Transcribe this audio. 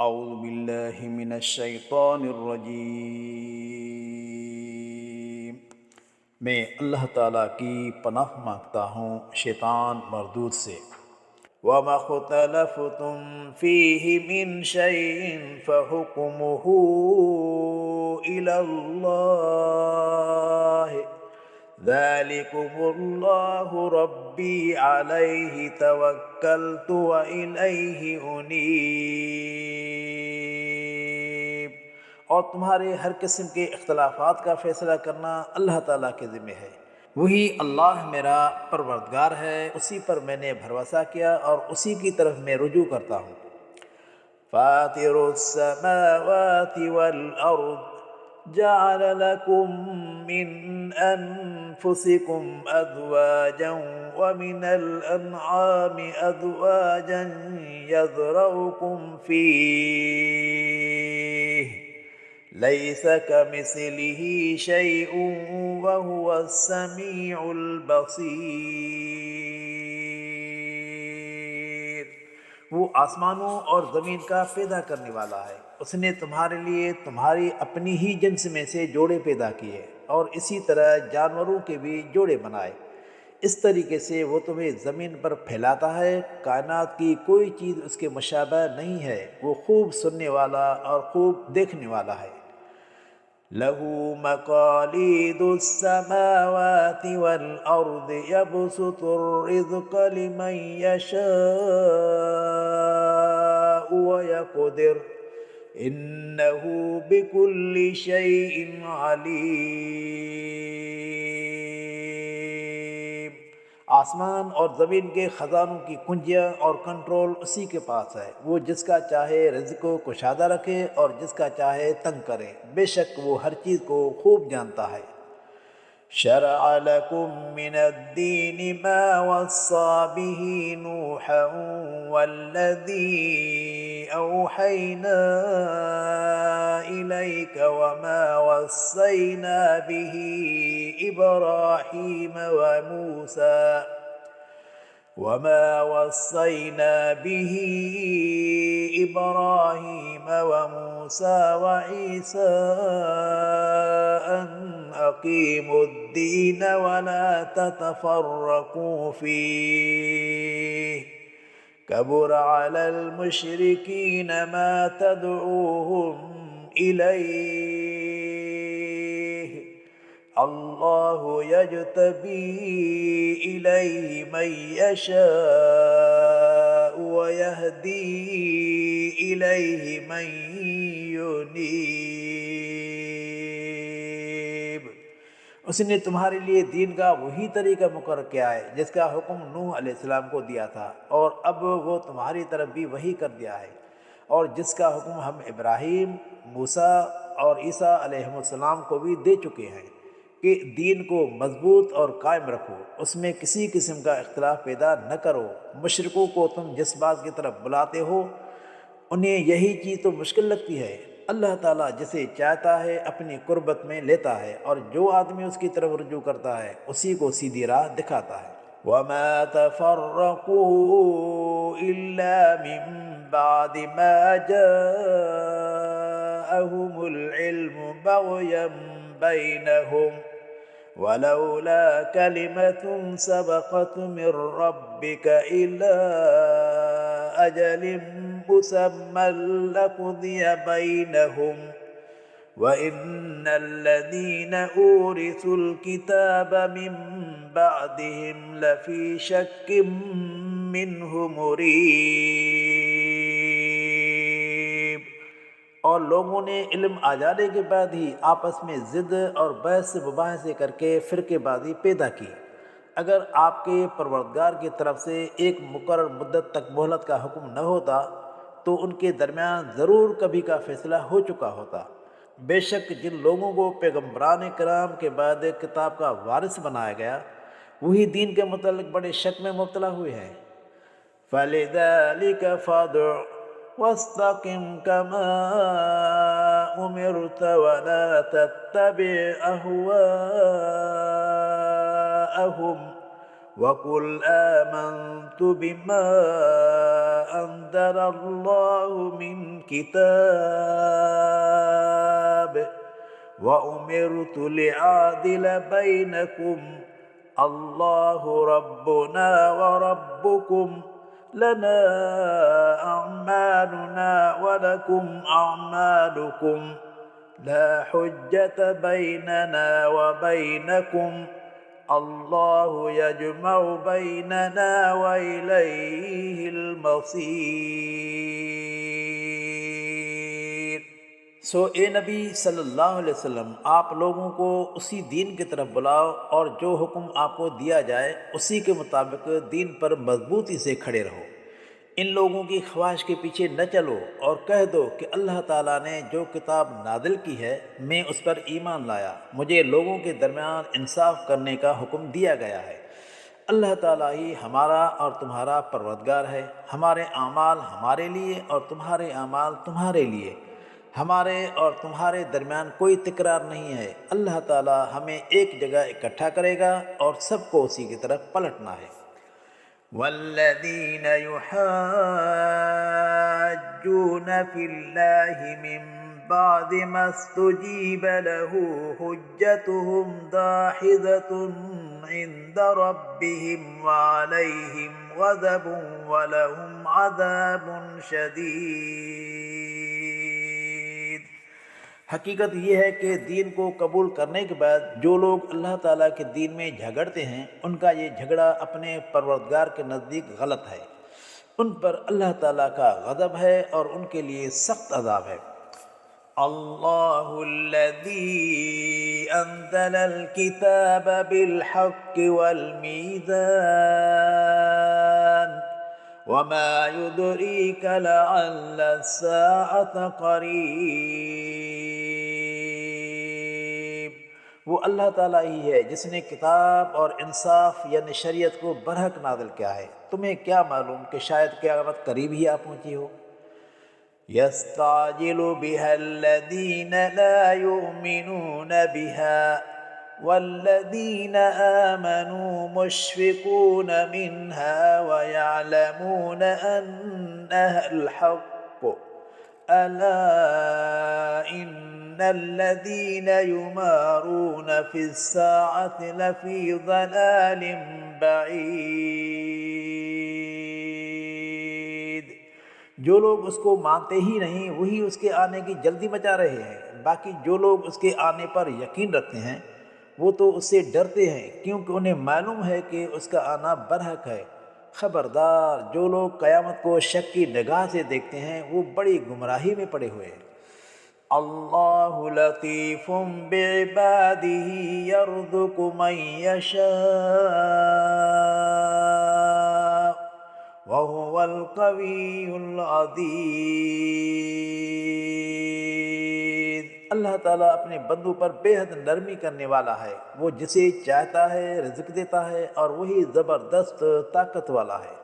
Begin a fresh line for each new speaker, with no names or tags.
اعوذ باللہ من الشیطان الرجیم۔ میں اللہ تعالیٰ کی پناہ مانگتا ہوں شیطان مردود سے۔ وَمَا اخْتَلَفْتُمْ فِيهِ مِنْ شَيْءٍ فَحُكْمُهُ إِلَى اللَّهِ ذَلِكُمُ اللَّهُ رَبِّي عَلَيْهِ تَوَكَّلْتُ وَإِلَيْهِ أُنِيبُ۔ اور تمہارے ہر قسم کے اختلافات کا فیصلہ کرنا اللہ تعالیٰ کے ذمہ ہے۔ وہی اللہ میرا پروردگار ہے، اسی پر میں نے بھروسہ کیا اور اسی کی طرف میں رجوع کرتا ہوں۔ فاطر السماوات والأرض جعل لكم من أنفسكم أزواجا ومن الأنعام أزواجا يذرؤكم فيه ليس كمثله شيء وهو السميع البصير۔ وہ آسمانوں اور زمین کا پیدا کرنے والا ہے۔ اس نے تمہارے لیے تمہاری اپنی ہی جنس میں سے جوڑے پیدا کیے اور اسی طرح جانوروں کے بھی جوڑے بنائے۔ اس طریقے سے وہ تمہیں زمین پر پھیلاتا ہے، کائنات کی کوئی چیز اس کے مشابہ نہیں ہے۔ وہ خوب سننے والا اور خوب دیکھنے والا ہے۔ لَهُ مَقَالِيدُ السَّمَاوَاتِ وَالْأَرْضِ يَبْسُطُ الرِّزْقَ لِمَن يَشَاءُ وَيَقْدِرُ إِنَّهُ بِكُلِّ شَيْءٍ عَلِيمٌ۔ آسمان اور زمین کے خزانوں کی کنجیاں اور کنٹرول اسی کے پاس ہے۔ وہ جس کا چاہے رزق کو کشادہ رکھے اور جس کا چاہے تنگ کرے، بے شک وہ ہر چیز کو خوب جانتا ہے۔ شرع لكم من الدين ما وصى به نوحا والذي أوحينا إليك وما وصينا به إبراهيم وموسى وعيسى أن أقيموا الدين ولا تتفرقوا فيه كبر على المشركين ما تدعوهم إليه اللہ یجتبی الیہ من یشاء ویہدی الیہ من ینیب۔ اس نے تمہارے لیے دین کا وہی طریقہ مقرر کیا ہے جس کا حکم نوح علیہ السلام کو دیا تھا، اور اب وہ تمہاری طرف بھی وہی کر دیا ہے، اور جس کا حکم ہم ابراہیم، موسیٰ اور عیسیٰ علیہ السلام کو بھی دے چکے ہیں کہ دین کو مضبوط اور قائم رکھو، اس میں کسی قسم کا اختلاف پیدا نہ کرو۔ مشرکوں کو تم جس بات کی طرف بلاتے ہو انہیں یہی چیز تو مشکل لگتی ہے۔ اللہ تعالیٰ جسے چاہتا ہے اپنی قربت میں لیتا ہے، اور جو آدمی اس کی طرف رجوع کرتا ہے اسی کو سیدھی راہ دکھاتا ہے۔ وَمَا تَفَرَّقُوا إِلَّا مِن بَعْدِ مَا جَاءَهُمُ الْعِلْمُ بَغْيًا بَيْنَهُمْ وَلَوْلَا كَلِمَةٌ سَبَقَتْ مِن رَّبِّكَ إِلَىٰ أَجَلٍ مُّسَمًّى لَّقُضِيَ بَيْنَهُمْ وَإِنَّ الَّذِينَ أُورِثُوا الْكِتَابَ مِن بَعْدِهِمْ لَفِي شَكٍّ مِّنْهُ مُرِيبٍ۔ اور لوگوں نے علم آ جانے کے بعد ہی آپس میں ضد اور بحث مباحثے کر کے فرقے بازی پیدا کی۔ اگر آپ کے پروردگار کی طرف سے ایک مقرر مدت تک مہلت کا حکم نہ ہوتا تو ان کے درمیان ضرور کبھی کا فیصلہ ہو چکا ہوتا۔ بے شک جن لوگوں کو پیغمبران کرام کے بعد کتاب کا وارث بنایا گیا وہی دین کے متعلق بڑے شک میں مبتلا ہوئے ہیں۔ فَلِذَلِكَ فَادْعُ وَاسْتَقِمْ كَمَا أُمِرْتَ وَلَا تَتَّبِعْ أَهْوَاءَهُمْ وَقُلْ آمَنْتُ بِمَا أَنزَلَ اللَّهُ مِنْ الكتاب وأمرت لأعدل بينكم الله ربنا وربكم لنا أعمالنا ولكم أعمالكم لا حجة بيننا وبينكم اللہ یجمع بیننا وإلیہ المصیر۔ سو اے نبی صلی اللہ علیہ وسلم، آپ لوگوں کو اسی دین کی طرف بلاؤ اور جو حکم آپ کو دیا جائے اسی کے مطابق دین پر مضبوطی سے کھڑے رہو۔ ان لوگوں کی خواہش کے پیچھے نہ چلو اور کہہ دو کہ اللہ تعالیٰ نے جو کتاب نازل کی ہے میں اس پر ایمان لایا، مجھے لوگوں کے درمیان انصاف کرنے کا حکم دیا گیا ہے۔ اللہ تعالیٰ ہی ہمارا اور تمہارا پروردگار ہے، ہمارے اعمال ہمارے لیے اور تمہارے اعمال تمہارے لیے، ہمارے اور تمہارے درمیان کوئی تکرار نہیں ہے۔ اللہ تعالیٰ ہمیں ایک جگہ اکٹھا کرے گا اور سب کو اسی کی طرف پلٹنا ہے۔ والذین یحاجون فی اللہ من بعد ما استجیب له حجتهم داحضۃ عند ربهم وعلیہم غضب ولہم عذاب شدید۔ حقیقت یہ ہے کہ دین کو قبول کرنے کے بعد جو لوگ اللہ تعالیٰ کے دین میں جھگڑتے ہیں ان کا یہ جھگڑا اپنے پروردگار کے نزدیک غلط ہے، ان پر اللہ تعالیٰ کا غضب ہے اور ان کے لیے سخت عذاب ہے۔ اللہ الذی انزل الکتاب بالحق والمیزان وما يدريك لعل الساعة قریب۔ وہ اللہ تعالیٰ ہی ہے جس نے کتاب اور انصاف یعنی شریعت کو برحق نازل کیا ہے، تمہیں کیا معلوم کہ شاید قیامت قریب ہی آ پہنچی ہو۔ يستعجل بها الذين لا يؤمنون بها والذين آمنوا مشفقون منها ويعلمون أنها الحق ألا إن الذين يمارون في الساعة لفي ضلال بعيد۔ جو لوگ اس کو مانتے ہی نہیں وہی اس کے آنے کی جلدی مچا رہے ہیں، باقی جو لوگ اس کے آنے پر یقین رکھتے ہیں وہ تو اس سے ڈرتے ہیں کیونکہ انہیں معلوم ہے کہ اس کا آنا برحق ہے۔ خبردار، جو لوگ قیامت کو شک کی نگاہ سے دیکھتے ہیں وہ بڑی گمراہی میں پڑے ہوئے ہیں۔ اللہ لطیف بعبادہ یرزق من یشاء وهو القوی العزیز۔ اللہ تعالیٰ اپنے بندوں پر بے حد نرمی کرنے والا ہے، وہ جسے چاہتا ہے رزق دیتا ہے اور وہی زبردست طاقت والا ہے۔